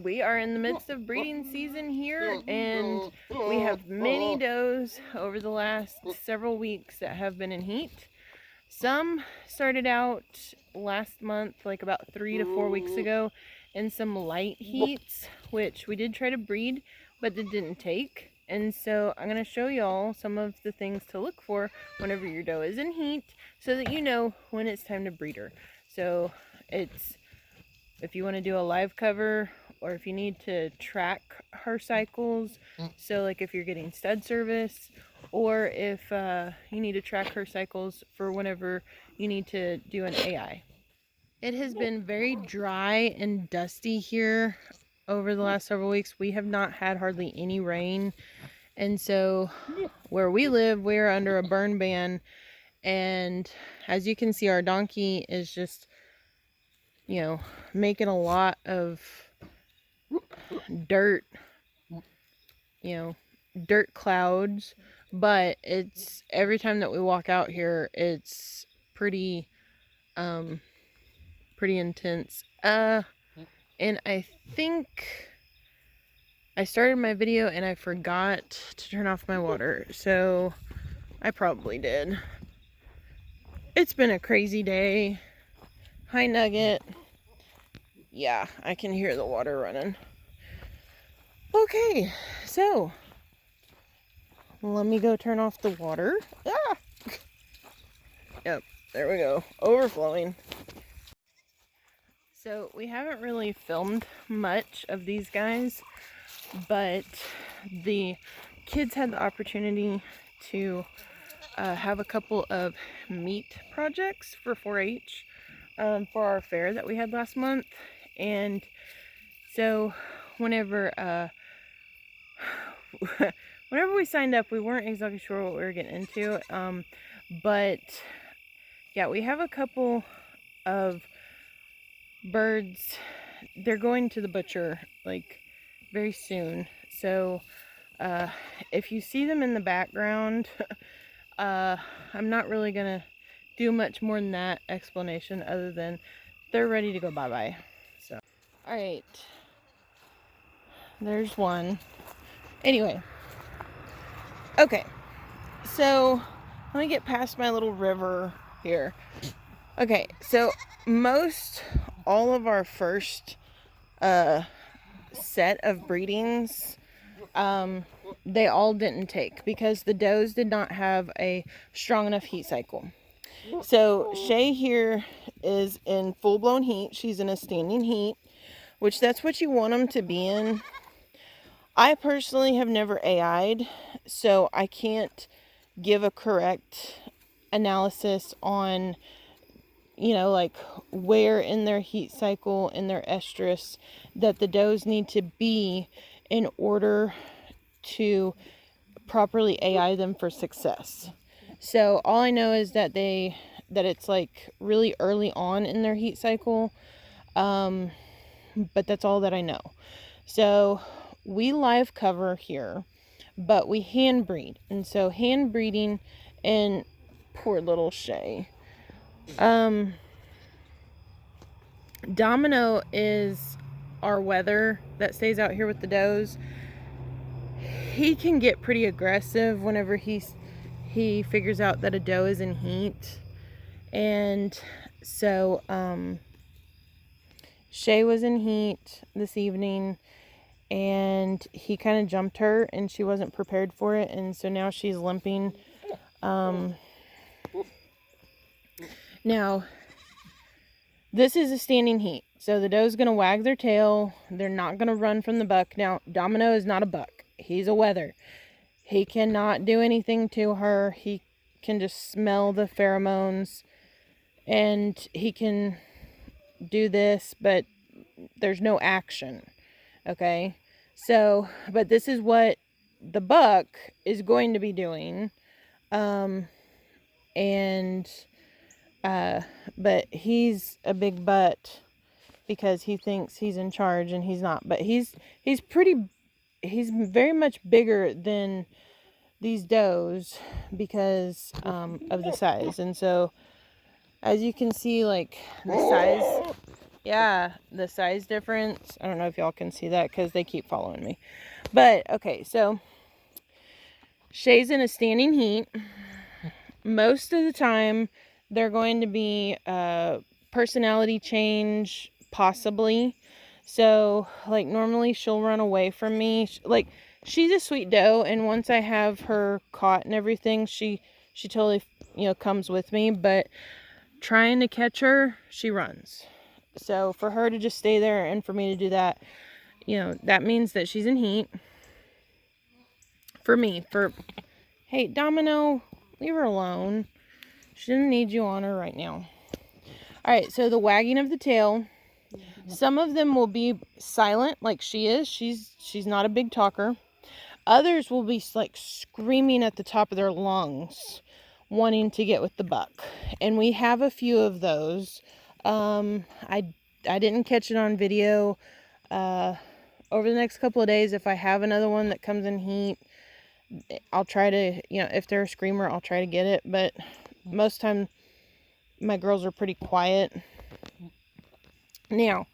we are in the midst of breeding season here, and we have many does over the last several weeks that have been in heat. Some started out last month, like about 3 to 4 weeks ago, in some light heats, which we did try to breed, but it didn't take. And so I'm going to show y'all some of the things to look for whenever your doe is in heat, so that you know when it's time to breed her. So it's, if you want to do a live cover, or if you need to track her cycles, so like if you're getting stud service, or if you need to track her cycles for whenever you need to do an AI. It has been very dry and dusty here over the last several weeks. We have not had hardly any rain, and so where we live, we're under a burn ban, and as you can see, our donkey is just, you know, making a lot of dirt, dirt clouds. But it's, every time that we walk out here, it's pretty intense. And I think I started my video and I forgot to turn off my water, so I probably did. It's been a crazy day. Hi, Nugget. Yeah, I can hear the water running. Okay, so let me go turn off the water. Ah! Yep, there we go. Overflowing. So we haven't really filmed much of these guys, but the kids had the opportunity to have a couple of meat projects for 4-H for our fair that we had last month. And so whenever we signed up, we weren't exactly sure what we were getting into, but yeah, we have a couple of birds. They're going to the butcher like very soon, so if you see them in the background, I'm not really gonna do much more than that explanation, other than they're ready to go bye-bye. So all right, there's one. Anyway, okay, so let me get past my little river here. Okay, so all of our first set of breedings, they all didn't take because the does did not have a strong enough heat cycle. So Shay here is in full-blown heat. She's in a standing heat, which that's what you want them to be in. I personally have never AI'd, so I can't give a correct analysis on, like where in their heat cycle, in their estrus, that the does need to be in order to properly AI them for success. So all I know is that it's like really early on in their heat cycle, but that's all that I know. So we live cover here, but we hand breed, and so hand breeding, and poor little Shay. Domino is our weather that stays out here with the does. He can get pretty aggressive whenever he figures out that a doe is in heat. And so Shay was in heat this evening, and he kind of jumped her, and she wasn't prepared for it, and so now she's limping. Now this is a standing heat, so the doe's gonna wag their tail. They're not gonna run from the buck. Now Domino is not a buck, he's a wether. He cannot do anything to her. He can just smell the pheromones, and he can do this, but there's no action. Okay, so but this is what the buck is going to be doing, but he's a big butt because he thinks he's in charge, and he's not. But he's very much bigger than these does because of the size. And so as you can see, like the size Yeah, the size difference. I don't know if y'all can see that because they keep following me. But, okay, so Shay's in a standing heat. Most of the time, they're going to be personality change, possibly. So, like, normally she'll run away from me. Like, she's a sweet doe, and once I have her caught and everything, she totally, comes with me. But trying to catch her, she runs. So for her to just stay there and for me to do that, that means that she's in heat. For me, hey, Domino, leave her alone. She doesn't need you on her right now. Alright, so the wagging of the tail. Some of them will be silent, like she is. She's not a big talker. Others will be like screaming at the top of their lungs, wanting to get with the buck. And we have a few of those. I didn't catch it on video. Over the next couple of days, if I have another one that comes in heat, I'll try to, if they're a screamer, I'll try to get it. But most time, my girls are pretty quiet. Now,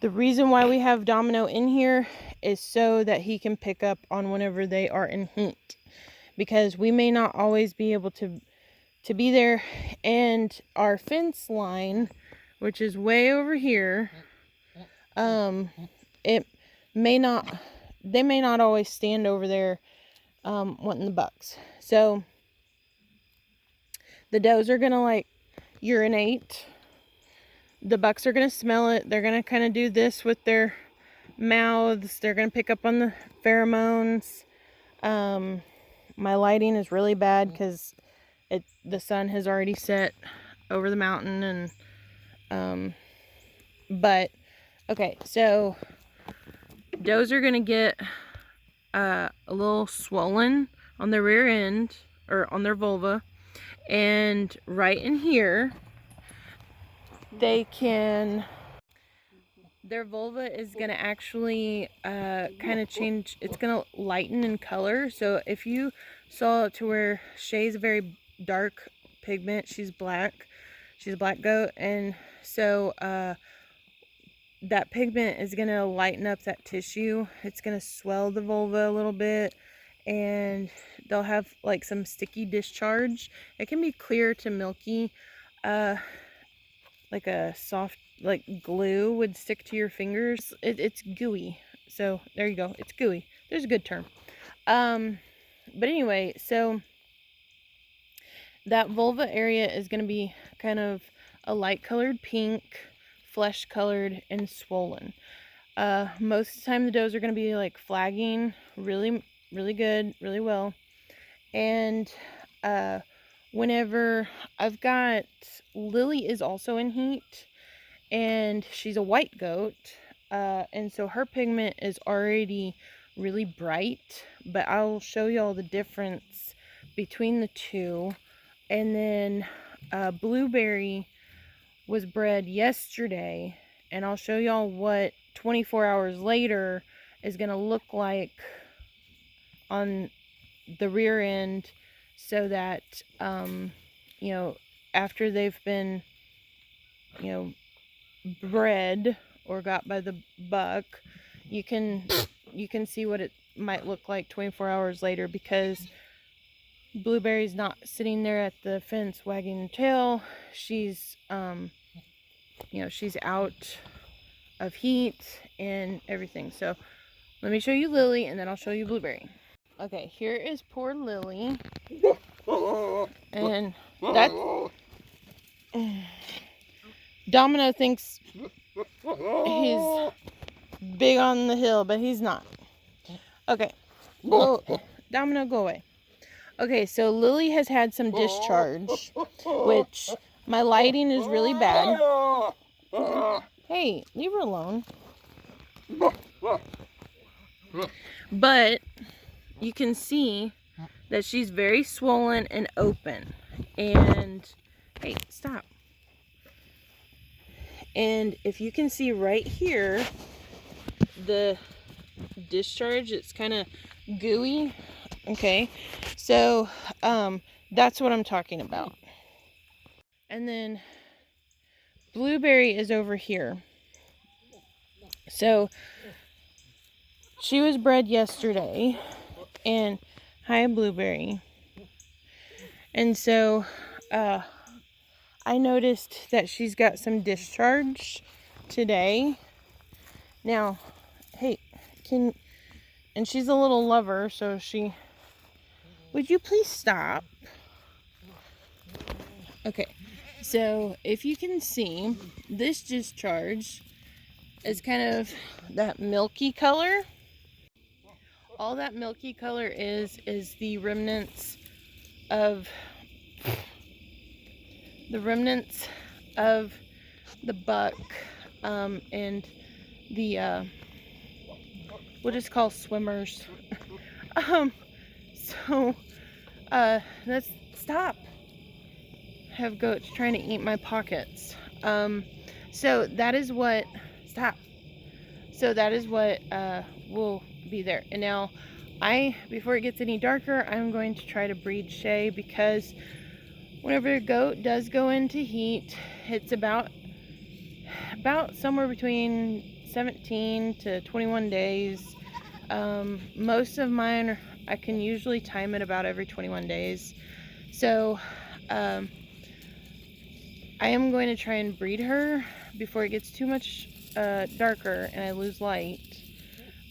the reason why we have Domino in here is so that he can pick up on whenever they are in heat. Because we may not always be able to be there. And our fence line, which is way over here, they may not always stand over there wanting the bucks. So the does are gonna like urinate. The bucks are gonna smell it. They're gonna kind of do this with their mouths. They're gonna pick up on the pheromones. My lighting is really bad because the sun has already set over the mountain, and but okay, so does are gonna get a little swollen on the rear end or on their vulva, and right in here their vulva is going to actually kind of change. It's going to lighten in color. So if you saw it to where Shay's a very dark pigment, she's black a black goat, and so that pigment is going to lighten up that tissue. It's going to swell the vulva a little bit, and they'll have like some sticky discharge. It can be clear to milky, like a soft, like glue would stick to your fingers. It's gooey. So there you go. It's gooey. There's a good term. But anyway, so that vulva area is going to be kind of a light colored pink, flesh colored, and swollen. Most of the time the does are going to be like flagging really, really good, really well. And whenever I've got Lily is also in heat, and she's a white goat, and so her pigment is already really bright, but I'll show you all the difference between the two. And then Blueberry was bred yesterday, and I'll show y'all what 24 hours later is going to look like on the rear end, so that after they've been bred or got by the buck, you can see what it might look like 24 hours later, because Blueberry's not sitting there at the fence wagging her tail. She's she's out of heat and everything. So let me show you Lily, and then I'll show you Blueberry. Okay, here is poor Lily, and that Domino thinks he's big on the hill, but he's not. Okay, Domino, go away. Okay, so Lily has had some discharge, which my lighting is really bad. Hey, leave her alone. But you can see that she's very swollen and open. And, hey, stop. And if you can see right here, the discharge, it's kind of gooey. Okay, so that's what I'm talking about. And then Blueberry is over here. So she was bred yesterday, and hi, Blueberry. And so I noticed that she's got some discharge today. Now, hey, and she's a little lover, so would you please stop? Okay, so if you can see, this discharge is kind of that milky color. All that milky color is the remnants of the buck, and the we'll just call swimmers. So let's stop. I have goats trying to eat my pockets. So that is what will be there. And now before it gets any darker, I'm going to try to breed Shay, because whenever a goat does go into heat, it's about somewhere between 17 to 21 days. Most of mine, I can usually time it about every 21 days. So I am going to try and breed her before it gets too much darker and I lose light.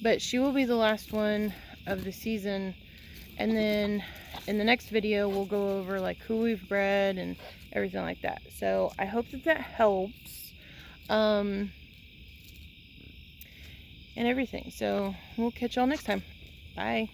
But she will be the last one of the season. And then in the next video, we'll go over like who we've bred and everything like that. So I hope that helps. And everything. So we'll catch y'all next time. Bye.